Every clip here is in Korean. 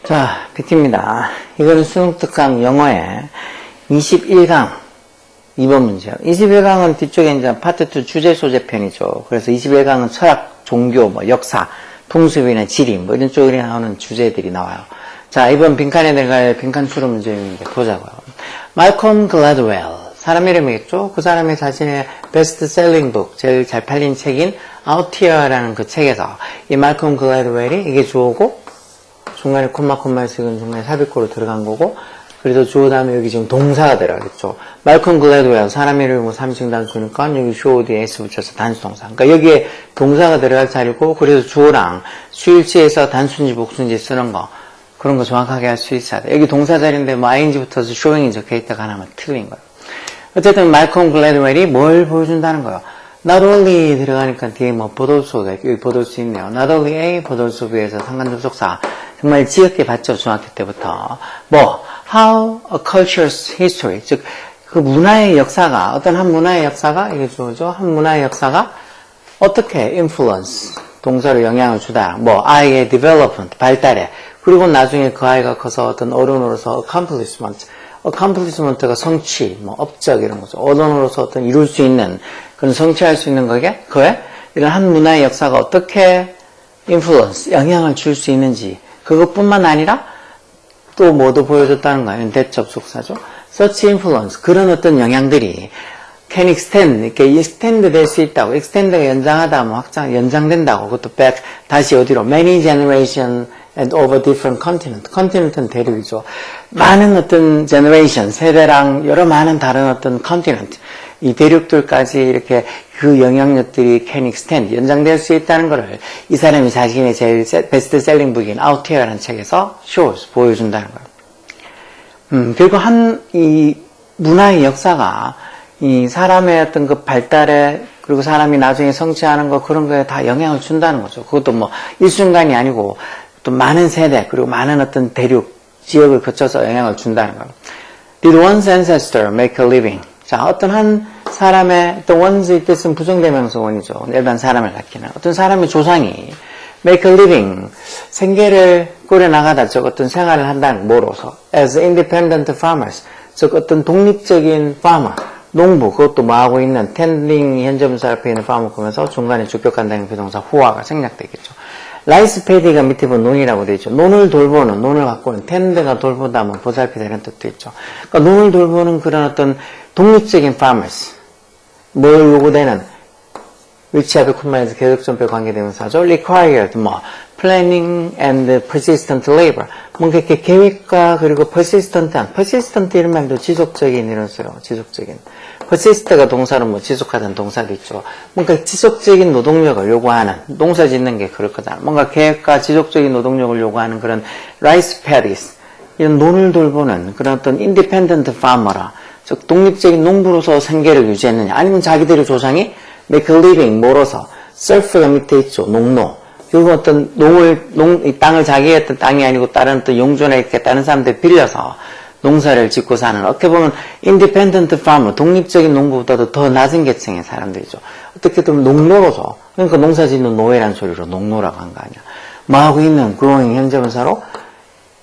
자, PT입니다. 이거는 수능 특강 영어의 21강 2번 문제요. 21강은 뒤쪽에 이제 파트 2 주제 소재 편이죠. 그래서 21강은 철학, 종교, 뭐 역사, 풍습이나 지리 뭐 이런 쪽에 나오는 주제들이 나와요. 자, 이번 빈칸에 들어갈 빈칸 수로 문제인데 보자고요. 말콤 글래드웰 사람 이름이겠죠? 그 사람이 자신의 베스트셀링 북, 제일 잘 팔린 책인 아웃히어라는 그 책에서 이 말콤 글래드웰이 이게 주어고 중간에 콤마를 쓰고 중간에 삽입구로 들어간 거고, 그래서 주어 다음에 여기 지금 동사가 들어가겠죠. 말콤 글래드웰 사람 이름이 뭐 3층 단수니까 여기 주어 뒤에 s 붙여서 단수 동사. 그러니까 여기에 동사가 들어갈 자리고, 그래서 주어랑 수일치에서 단수인지 복수인지 쓰는 거 그런 거 정확하게 할 수 있어야 돼. 여기 동사 자리인데 뭐 ing 붙어서 showing이 적혀있다가 하나만 틀린 거예요. 어쨌든 말콤 글래드웰이 뭘 보여준다는 거예요. Not only 들어가니까 뒤에 뭐 but also가 여기 but also 있네요. Not only A, but also B에서 상관접속사 정말 지겹게 봤죠, 중학교 때부터. 뭐 how a culture's history, 즉 그 문화의 역사가, 어떤 한 문화의 역사가, 이게 주어죠. 한 문화의 역사가 어떻게 influence, 동사로 영향을 주다. 뭐 아이의 development, 발달에, 그리고 나중에 그 아이가 커서 어떤 어른으로서 accomplishment가 성취, 뭐 업적 이런 거죠. 어른으로서 어떤 이룰 수 있는, 그런 성취할 수 있는 거에 이런 한 문화의 역사가 어떻게 influence, 영향을 줄 수 있는지, 그것뿐만 아니라 또 뭐도 보여줬다는 거예요. 대접속사죠. Such influence, 그런 어떤 영향들이 can extend, 이렇게 extend 될 수 있다고. extend가 연장하다, 뭐 연장된다고. 그것도 back, 다시 어디로? many generation and over different continent. continent은 대륙이죠. 많은 어떤 generation, 세대랑 여러 많은 다른 어떤 continent, 이 대륙들까지 이렇게 그 영향력들이 can extend, 연장될 수 있다는 것을 이 사람이 자신의 제일 베스트셀링 북인 아웃히어라는 책에서 shows, 보여준다는 거예요. 그리고 이 문화의 역사가 이 사람의 어떤 그 발달에, 그리고 사람이 나중에 성취하는 거, 그런 거에 다 영향을 준다는 거죠. 그것도 뭐 일순간이 아니고 또 많은 세대, 그리고 많은 어떤 대륙, 지역을 거쳐서 영향을 준다는 거예요. Did one's ancestor make a living? 자, 어떤 한 사람의, 또 one's 뜻은 부정대명사 원이죠. 일반 사람을 가리키는. 어떤 사람의 조상이 make a living, 생계를 꾸려나가다, 즉 어떤 생활을 한다는 뭐로서 as independent farmers, 즉 어떤 독립적인 farmer, 농부, 그것도 뭐 하고 있는 tending, 현재분사 앞에 있는 farmer 보면서 중간에 주격한다는 비동사 후화가 생략되겠죠. 라이스 패디가 밑에 보면 논이라고 되어 있죠. 논을 돌보는, 논을 갖고는, 텐드가 돌보다 하면 보살피다 이런 뜻도 있죠. 그러니까 논을 돌보는 그런 어떤 독립적인 farmers, 뭘 요구되는, 위치 앞에 콤마에서 계속전표 관계되면서 하죠. required, 뭐 planning and persistent labor, 뭔가 이렇게 계획과 그리고 persistent 이런 말도 지속적인 이런 써요. 지속적인. persist가 동사로 뭐 지속하는 동사도 있죠. 뭔가 지속적인 노동력을 요구하는, 농사 짓는 게 그럴 거잖아. 뭔가 계획과 지속적인 노동력을 요구하는 그런 rice paddies, 이런 논을 돌보는 그런 어떤 independent farmer라, 즉 독립적인 농부로서 생계를 유지했느냐, 아니면 자기들의 조상이 make a living, 뭐로서, serf가 밑에 있죠. 농노. 그리고 어떤 이 땅을 자기의 어떤 땅이 아니고 다른 어떤 용주나 이렇게 다른 사람들 빌려서 농사를 짓고 사는, 어떻게 보면 independent farmer, 독립적인 농부보다도 더 낮은 계층의 사람들이죠. 어떻게 보면 농노로서, 그러니까 농사 짓는 노예란 소리로 농노라고 한 거 아니야. 뭐 하고 있는 growing 현재분사로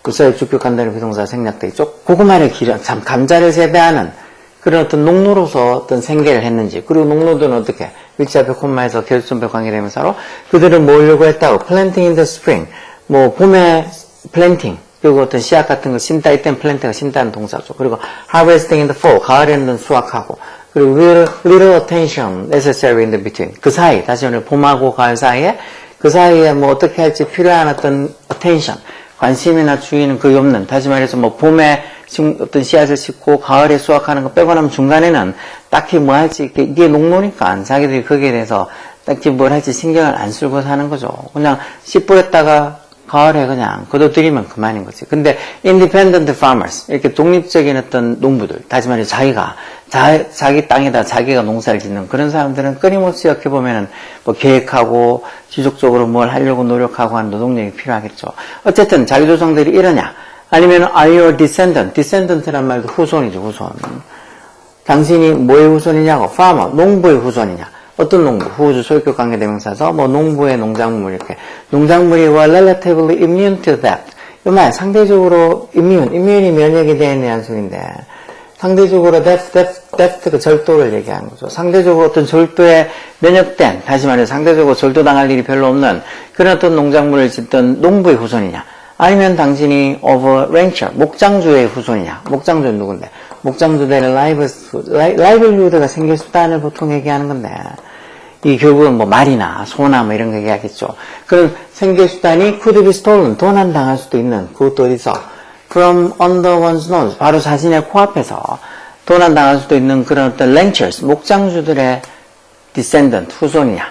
그 사회 주격한다는 비동사 생략돼 있죠. 고구마를 참 감자를 재배하는 그런 어떤 농노로서 어떤 생계를 했는지, 그리고 농노들은 어떻게 위치 앞에 콤마에서 결손별 관계되면서로 그들은 뭘 요구했다고, planting in the spring, 뭐 봄에 planting, 그리고 어떤 씨앗 같은 거 심다, 이때는 plant가 심다는 동사죠. 그리고 harvesting in the fall, 가을에는 수확하고, 그리고 little attention necessary in the between, 그 사이, 다시 오늘 봄하고 가을 사이에, 그 사이에 뭐 어떻게 할지 필요한 어떤 attention, 관심이나 주의는 거의 없는, 다시 말해서 뭐 봄에 어떤 씨앗을 싣고 가을에 수확하는 거 빼고 나면 중간에는 딱히 뭐 할지, 이게 농노니까 자기들이 거기에 대해서 딱히 뭘 할지 신경을 안 쓰고 사는 거죠. 그냥 씨 뿌렸다가 가을에 그냥 거둬들이면 그만인 거지. 근데 independent farmers, 이렇게 독립적인 어떤 농부들, 다시 말해 자기가 자기 땅에다 자기가 농사를 짓는 그런 사람들은 끊임없이 이렇게 보면은 뭐 계획하고 지속적으로 뭘 하려고 노력하고 하는 노동력이 필요하겠죠. 어쨌든 자기 조상들이 이러냐, 아니면 are your descendant, descendant란 말도 후손이죠, 후손. 당신이 뭐의 후손이냐고. farmer, 농부의 후손이냐. 어떤 농부? 후주 소유격 관계대명사서 뭐 농부의 농작물 이렇게. 농작물이 were relatively immune to that. 이 말 상대적으로 immune이 면역에 대한 한수인데 상대적으로 that 그 절도를 얘기하는 거죠. 상대적으로 어떤 절도에 면역된, 다시 말해서 상대적으로 절도당할 일이 별로 없는 그런 어떤 농작물을 짓던 농부의 후손이냐. 아니면 당신이 of a rancher, 목장주의 후손이냐. 목장주는 누군데? 목장주들의 livelihood가 생길 수단을 보통 얘기하는 건데 이 결국은 뭐 말이나 소나 뭐 이런 거 얘기하겠죠. 그런 생계 수단이 could be stolen, 도난당할 수도 있는 그것도 어디서? from under one's nose, 바로 자신의 코앞에서 도난당할 수도 있는 그런 어떤 ranchers, 목장주들의 descendant, 후손이냐.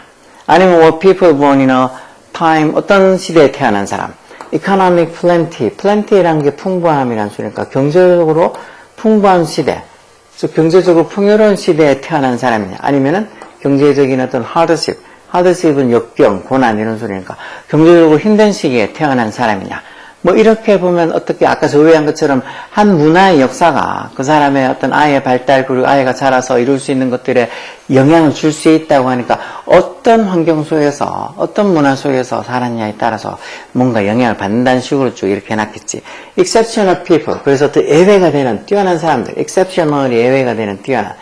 아니면 what people born in a time, 어떤 시대에 태어난 사람. economic plenty라는 게 풍부함이라는 소리니까 경제적으로 풍부한 시대, 즉 경제적으로 풍요로운 시대에 태어난 사람이냐. 아니면은 경제적인 어떤 hardship은 역경, 고난 이런 소리니까 경제적으로 힘든 시기에 태어난 사람이냐. 뭐 이렇게 보면 어떻게 아까 소개한 것처럼 한 문화의 역사가 그 사람의 어떤 아이의 발달 그리고 아이가 자라서 이룰 수 있는 것들에 영향을 줄 수 있다고 하니까 어떤 환경 속에서 어떤 문화 속에서 살았냐에 따라서 뭔가 영향을 받는다는 식으로 쭉 이렇게 해놨겠지. exceptional people, 그래서 또 예외가 되는 뛰어난 사람들, exceptional이 예외가 되는 뛰어난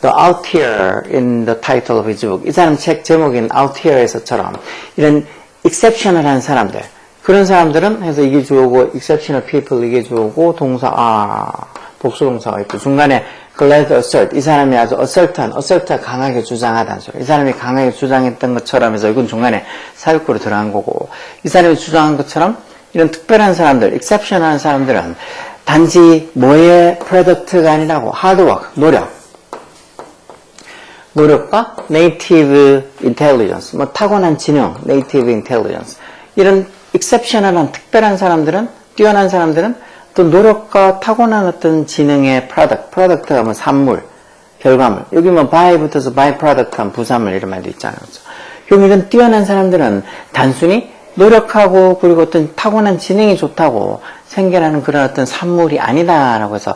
The out here in the title of his book. 이 사람 책 제목인 out here에서처럼 이런 exceptional한 사람들, 그런 사람들은 해서 이게 주어고 exceptional people 이게 주어고 동사 복수동사가 있고 중간에 glad assert 이 사람이 아주 assert가 강하게 주장하다는 소리. 이 사람이 강하게 주장했던 것처럼 해서 이건 중간에 사유구로 들어간 거고 이 사람이 주장한 것처럼 이런 특별한 사람들, exceptional한 사람들은 단지 뭐의 product가 아니라고 hard work, 노력과 native intelligence, 뭐 타고난 지능, native intelligence 이런 exceptional한 특별한 사람들은 뛰어난 사람들은 또 노력과 타고난 어떤 지능의 product가 뭐 산물, 결과물 여기 뭐 by 붙어서 byproduct한 부산물 이런 말도 있잖아요. 그럼 이런 뛰어난 사람들은 단순히 노력하고 그리고 어떤 타고난 지능이 좋다고 생겨나는 그런 어떤 산물이 아니다라고 해서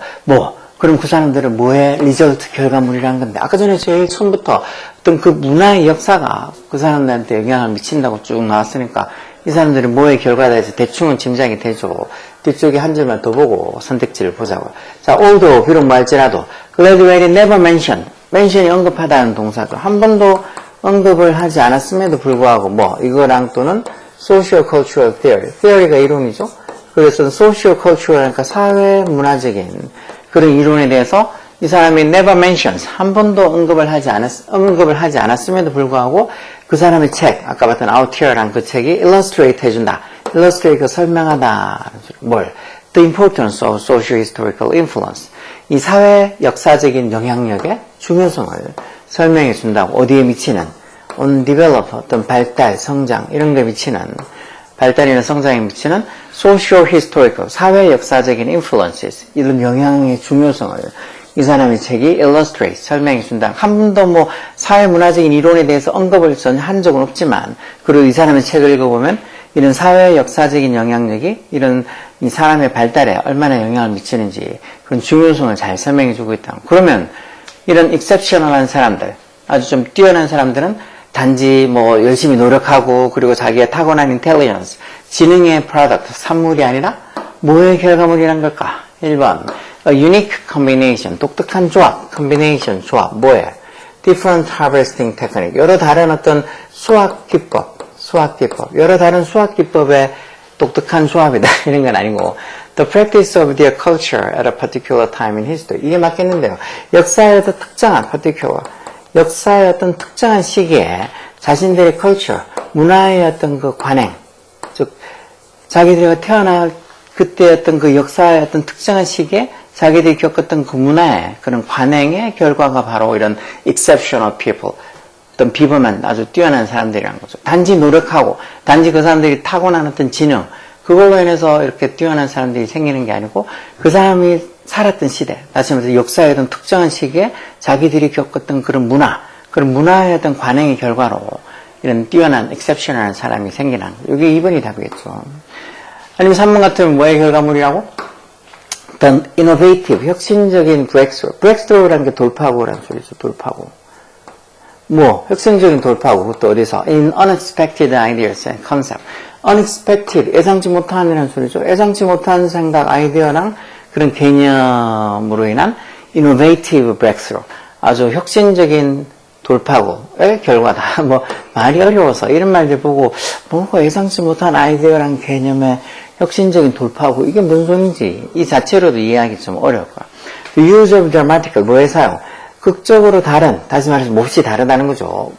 그럼 그 사람들은 뭐의 리절트 결과물이라는 건데 아까 전에 제일 처음부터 어떤 그 문화의 역사가 그 사람들한테 영향을 미친다고 쭉 나왔으니까 이 사람들이 뭐의 결과다 해서 대충은 짐작이 되죠. 뒤쪽에 한 줄만 더 보고 선택지를 보자고요. 자, although 비록 말지라도 gradually never mention이 언급하다는 동사죠. 한 번도 언급을 하지 않았음에도 불구하고 이거랑 또는 social cultural theory가 이론이죠. 그래서 social cultural 그러니까 사회 문화적인 그런 이론에 대해서 이 사람이 never mentions 한 번도 언급을 하지 않았음에도 불구하고 그 사람의 책 아까 봤던 Out Here라는 그 책이 illustrate 해준다. illustrate 설명하다. The importance of socio-historical influence 이 사회 역사적인 영향력의 중요성을 설명해 준다고. 어디에 미치는 on develop 어떤 발달, 성장 이런 게 미치는 발달이나 성장에 미치는 socio-historical 사회 역사적인 influences 이런 영향의 중요성을 이 사람의 책이 illustrate 설명해 준다. 한 번도 사회 문화적인 이론에 대해서 언급을 전혀 한 적은 없지만 그리고 이 사람의 책을 읽어보면 이런 사회 역사적인 영향력이 이런 이 사람의 발달에 얼마나 영향을 미치는지 그런 중요성을 잘 설명해 주고 있다. 그러면 이런 exceptional한 사람들 아주 좀 뛰어난 사람들은 단지 열심히 노력하고 그리고 자기의 타고난 intelligence 지능의 product 산물이 아니라 뭐의 결과물이란 걸까? 1번 A unique combination 독특한 조합 combination 조합 different harvesting technique 여러 다른 어떤 수학 기법 여러 다른 수학 기법의 독특한 조합이다 이런 건 아니고 the practice of their culture at a particular time in history 이게 맞겠는데요. 역사의 어떤 특정한 역사의 어떤 특정한 시기에 자신들의 culture 문화의 어떤 그 관행 즉 자기들이 태어날 그때 어떤 그 역사의 어떤 특정한 시기에 자기들이 겪었던 그 문화의 그런 관행의 결과가 바로 이런 exceptional people 어떤 비범한 아주 뛰어난 사람들이라는 거죠. 단지 노력하고 단지 그 사람들이 타고난 어떤 지능 그걸로 인해서 이렇게 뛰어난 사람들이 생기는 게 아니고 그 사람이 살았던 시대 다시 말해서 역사의 어떤 특정한 시기에 자기들이 겪었던 그런 문화의 어떤 관행의 결과로 이런 뛰어난 exceptional한 사람이 생기는 거예요. 이게 2번이 답이겠죠. 아니면 3번 같으면 뭐의 결과물이라고? 어떤 innovative, 혁신적인 breakthrough라는 게 돌파구라는 소리죠. 돌파구. 뭐 혁신적인 돌파구. 그것도 어디서? in unexpected ideas and concept. unexpected, 예상치 못한이라는 소리죠. 예상치 못한 생각, 아이디어랑 그런 개념으로 인한 innovative breakthrough. 아주 혁신적인 돌파구의 결과다. 뭐 말이 어려워서 이런 말들 보고 뭔가 예상치 못한 아이디어랑 개념의 혁신적인 돌파구, 이게 무슨 소리인지 이 자체로도 이해하기 좀 어려울 거야. The use of dramatical, 뭐의 사용? 극적으로 다른, 다시 말해서 몹시 다르다는 거죠.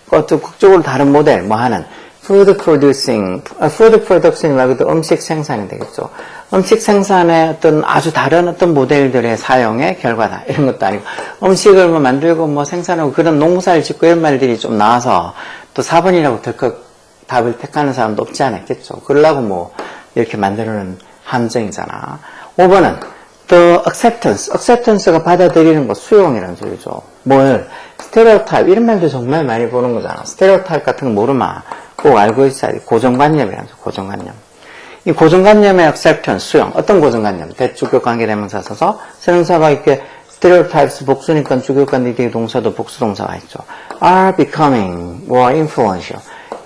어떤 극적으로 다른 모델, 뭐 하는 food production 말고도 음식 생산이 되겠죠. 음식 생산의 어떤 아주 다른 어떤 모델들의 사용의 결과다. 이런 것도 아니고, 음식을 뭐 만들고 뭐 생산하고 그런 농사를 짓고 이런 말들이 좀 나와서 또 4번이라고 덜컥 답을 택하는 사람도 없지 않았겠죠. 그러려고 뭐 이렇게 만들어놓은 함정이잖아. 5번은 the acceptance가 받아들이는 것, 수용이라는 소리죠. 뭘? stereotype, 이런 말도 정말 많이 보는 거잖아. stereotype 같은 거 모르마. 꼭 알고 있어야 돼. 고정관념이라는 거죠. 고정관념. 이 고정관념의 acceptance, 수용. 어떤 고정관념? 대주격 관계대명사 써서 선행사가 이렇게 stereotypes 복수니까 주격관계 뒤에 동사도 복수동사가 있죠. are becoming more influential.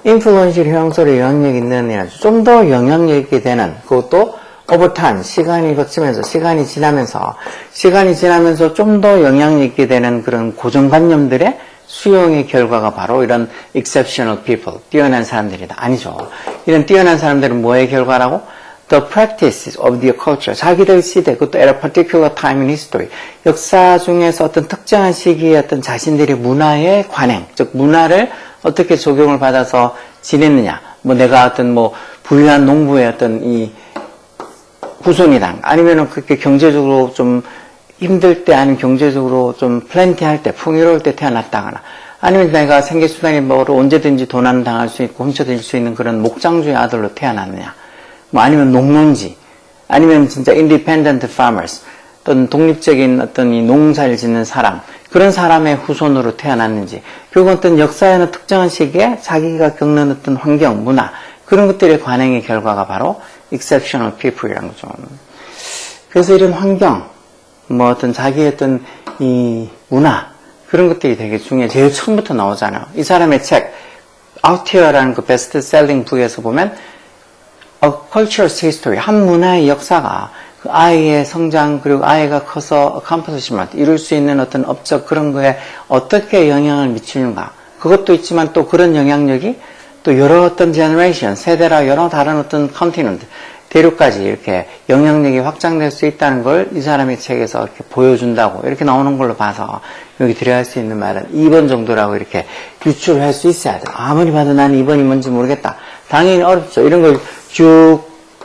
influential 형용사로 영향력 있는 이라죠. 좀 더 영향력 있게 되는, 그것도 over time, 시간이 거치면서, 시간이 지나면서 좀 더 영향력 있게 되는 그런 고정관념들의 수용의 결과가 바로 이런 exceptional people, 뛰어난 사람들이다. 아니죠. 이런 뛰어난 사람들은 뭐의 결과라고? The practices of their culture, 자기들 시대, 그것도 at a particular time in history, 역사 중에서 어떤 특정한 시기에 어떤 자신들의 문화의 관행, 즉 문화를 어떻게 적용을 받아서 지냈느냐. 뭐 내가 어떤 뭐 부유한 농부의 어떤 이 후손이다. 아니면은 그렇게 경제적으로 좀 힘들 때, 아니면 경제적으로 좀 플랜티할 때, 풍요로울 때 태어났다거나, 아니면 내가 생계수단이 뭐로 언제든지 도난 당할 수 있고 훔쳐들 수 있는 그런 목장주의 아들로 태어났느냐. 뭐 아니면 농농지, 아니면 진짜 independent farmers, 어떤 독립적인 어떤 이 농사를 짓는 사람, 그런 사람의 후손으로 태어났는지, 그리고 어떤 역사의 어느 특정한 시기에 자기가 겪는 어떤 환경, 문화, 그런 것들의 관행의 결과가 바로 exceptional people이라는 거죠. 그래서 이런 환경, 뭐 어떤 자기의 어떤 이 문화, 그런 것들이 되게 중요해. 제일 처음부터 나오잖아요. 이 사람의 책, Out Here라는 그 베스트셀링 북에서 보면 A Culture's History, 한 문화의 역사가 그 아이의 성장, 그리고 아이가 커서 accomplishment, 이룰 수 있는 어떤 업적, 그런 거에 어떻게 영향을 미치는가. 그것도 있지만 또 그런 영향력이 또 여러 어떤 generation, 세대라 여러 다른 어떤 continent, 대륙까지 이렇게 영향력이 확장될 수 있다는 걸 이 사람의 책에서 이렇게 보여준다고 이렇게 나오는 걸로 봐서 여기 들어갈 수 있는 말은 2번 정도라고 이렇게 유출할 수 있어야 돼. 아무리 봐도 난 2번이 뭔지 모르겠다. 당연히 어렵죠. 이런 걸 쭉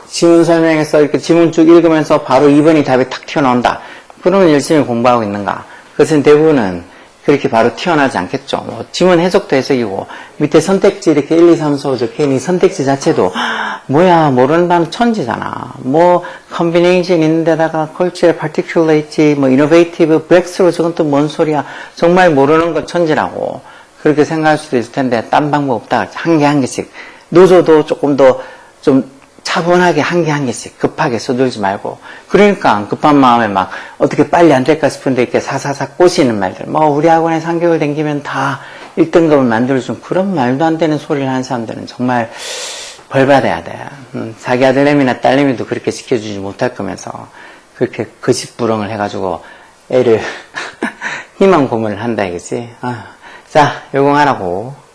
지문 설명해서 이렇게 지문 쭉 읽으면서 바로 2번이 답이 탁 튀어나온다. 그러면 열심히 공부하고 있는가? 그것은 대부분은 그렇게 바로 튀어나오지 않겠죠. 뭐 지문 해석도 해석이고 밑에 선택지 이렇게 1, 2, 3, 4, 5 적혀있는 이 선택지 자체도 뭐야 모르는 단어 천지잖아. 뭐 combination 있는 데다가 cultural particularity, 뭐 innovative, breakthrough, 저건 또 뭔 소리야. 정말 모르는 건 천지라고 그렇게 생각할 수도 있을 텐데 딴 방법 없다. 한 개 한 개씩 노조도 조금 더 좀 차분하게 한 개 한 개씩 급하게 서둘지 말고, 그러니까 급한 마음에 막 어떻게 빨리 안 될까 싶은데 이렇게 사사사 꼬시는 말들, 뭐 우리 학원에 3개월 댕기면 다 1등급을 만들어준 그런 말도 안 되는 소리를 하는 사람들은 정말 벌 받아야 돼. 자기 아들내미나 딸내미도 그렇게 시켜주지 못할 거면서 그렇게 거짓부렁을 해가지고 애를 희망 고문을 한다 이거지. 자, 요공하라고.